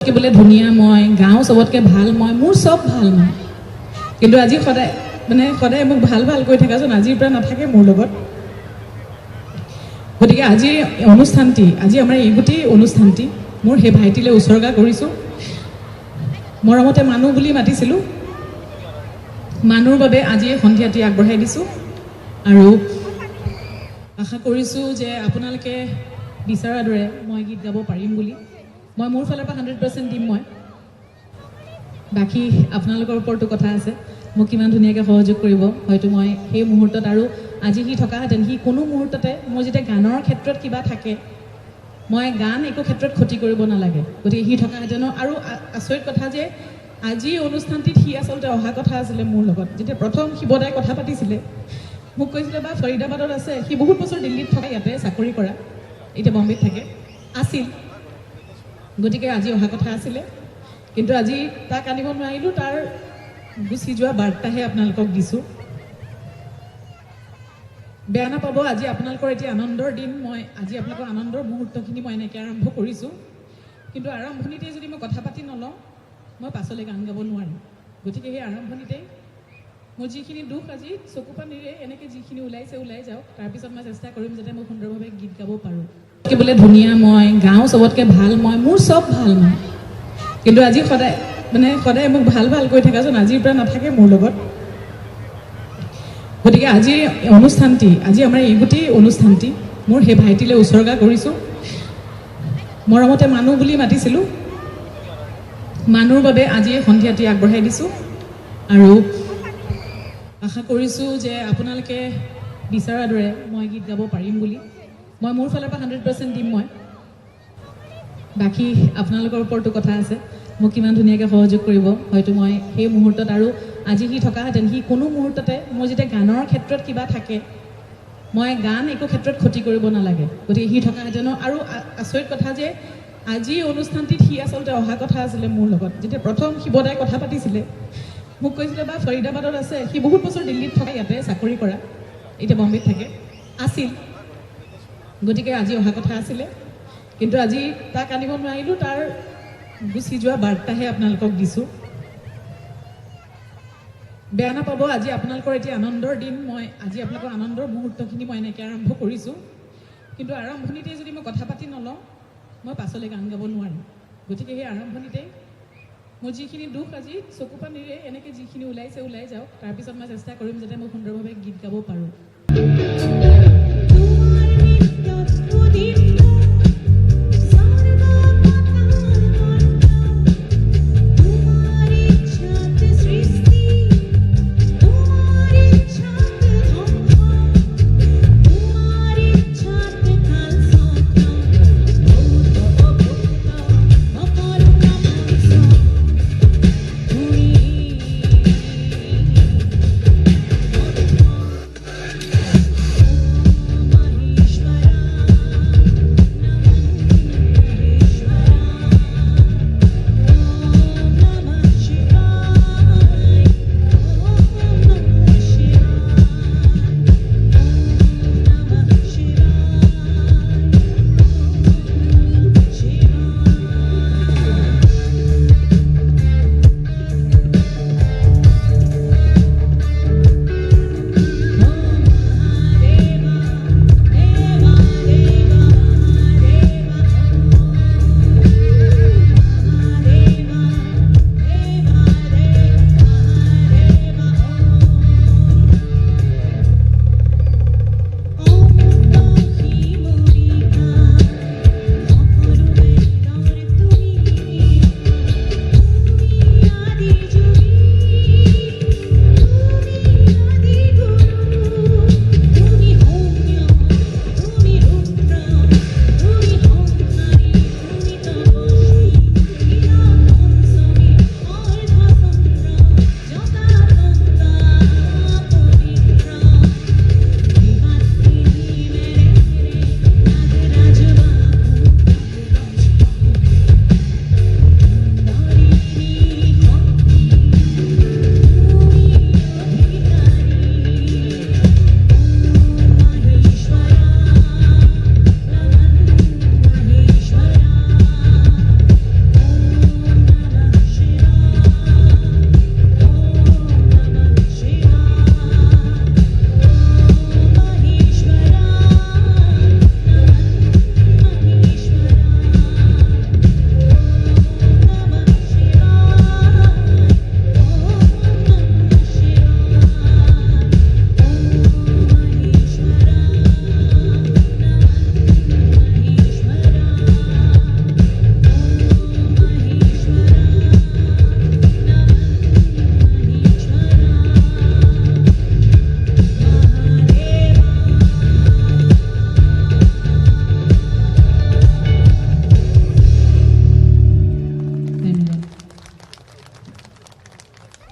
বোলে ধুনীয়া মই গাঁও চবতকে ভাল মই মোৰ সব ভাল মই কিন্তু আজি সদায় মোক ভাল কৈ থাকাজন আজিৰ পৰা নাথাকে মোৰ লগত গতিকে আজি অনুষ্ঠানটি আজি আমাৰ এই গোটেই অনুষ্ঠানটি মোৰ হে ভাইটিলে উৎসৰ্গা কৰিছো মৰমতে মানুহ বুলি মাতিছিলো মানুহৰ বাবে আজি সন্ধিয়াটি আগবঢ়াই দিছো আৰু আশা কৰিছো যে আপোনালোকে বিচাৰৰ দৰে মই গীত গাব পাৰিম বুলি মই মোৰ ফালৰ পৰা 100% দিম মই বাকি আপোনালোকৰ ওপৰতো কথা আছে মোক কিমান ধুনীয়াকৈ সহযোগ কৰিব হয়তো মই সেই মুহূৰ্তত আৰু আজি হি থকা হেতেন হি কোনো মুহূৰ্ততে মই যেতিয়া গানৰ ক্ষেত্ৰত কিবা থাকে মই গান একো ক্ষেত্ৰত ক্ষতি কৰিব নালাগে গতিকে হি থকা হেতেন আৰু আচৰিত কথা যে আজি অনুষ্ঠানটিত হি আচলতে অহা কথা আছিলে মোৰ লগত যেতিয়া প্ৰথম শিৱদাই কথা পাতিছিলে মোক কৈছিলে বা ফৰিদাবাদত আছে হি বহুত বছৰ দিল্লীত থকা ইয়াতে চাকৰি কৰা এতিয়া বম্বেত থাকে আছিল গতিকে আজি অহা কথা আছিলে কিন্তু আজি তাক আনিব নোৱাৰিলো তাৰ গুচি যোৱা বাৰ্তাহে আপোনালোকক দিছো বেয়া নাপাব আজি আপোনালোকৰ এতিয়া আনন্দৰ দিন মই আজি আপোনালোকৰ আনন্দৰ মুহূৰ্তখিনি মই এনেকৈ আৰম্ভ কৰিছোঁ কিন্তু আৰম্ভণিতে যদি মই কথা পাতি নলওঁ মই পাছলৈ গান গাব নোৱাৰিম গতিকে সেই আৰম্ভণিতেই মোৰ যিখিনি দুখ আজি চকু পানীৰে এনেকৈ যিখিনি ওলাই যাওক তাৰপিছত মই চেষ্টা কৰিম যাতে মই সুন্দৰভাৱে গীত গাব পাৰোঁ বোলে ধুনীয়া মই গাঁও চবতকে ভাল মই মোৰ সব ভাল মই কিন্তু আজি সদায় মোক ভাল কৈ থাকাজন আজিৰ পৰা নাথাকে মোৰ লগত গতিকে আজি অনুষ্ঠানটি আজি আমাৰ এই গোটেই অনুষ্ঠানটি মোৰ হে ভাইটিলে উৎসৰ্গা কৰিছো মৰমতে মানুহ বুলি মাতিছিলো মানুহৰ বাবে আজি সন্ধিয়াটি আগবঢ়াই দিছো আৰু আশা কৰিছো যে আপোনালোকে বিচাৰৰ দৰে মই গীত গাব পাৰিম বুলি মই মোৰ ফালৰ পৰা 100% দিম মই বাকি আপোনালোকৰ ওপৰতো কথা আছে মোক কিমান ধুনীয়াকৈ সহযোগ কৰিব হয়তো মই সেই মুহূৰ্তত আৰু আজি হি থকা হেতেন হি কোনো মুহূৰ্ততে মই যেতিয়া গানৰ ক্ষেত্ৰত কিবা থাকে মই গান একো ক্ষেত্ৰত ক্ষতি কৰিব নালাগে গতিকে হি থকা হেতেন আৰু আচৰিত কথা যে আজি অনুষ্ঠানটিত হি আচলতে অহা কথা আছিলে মোৰ লগত যেতিয়া প্ৰথম শিৱদাই কথা পাতিছিলে মোক কৈছিলে বা ফৰিদাবাদত আছে হি বহুত বছৰ দিল্লীত থকা ইয়াতে চাকৰি কৰা এতিয়া বম্বেত থাকে আছিল গতিকে আজি অহা কথা আছিলে কিন্তু আজি তাক আনিব নোৱাৰিলো তাৰ গুচি যোৱা বাৰ্তাহে আপোনালোকক দিছো বেয়া নাপাব আজি আপোনালোকৰ এতিয়া আনন্দৰ দিন মই আজি আপোনালোকৰ আনন্দৰ মুহূৰ্তখিনি মই এনেকৈ আৰম্ভ কৰিছোঁ কিন্তু আৰম্ভণিতে যদি মই কথা পাতি নলওঁ মই পাছলৈ গান গাব নোৱাৰিম গতিকে সেই আৰম্ভণিতেই মোৰ যিখিনি দুখ আজি চকু পানীৰে এনেকৈ যিখিনি ওলাই যাওক তাৰপিছত মই চেষ্টা কৰিম যাতে মই সুন্দৰভাৱে গীত গাব পাৰোঁ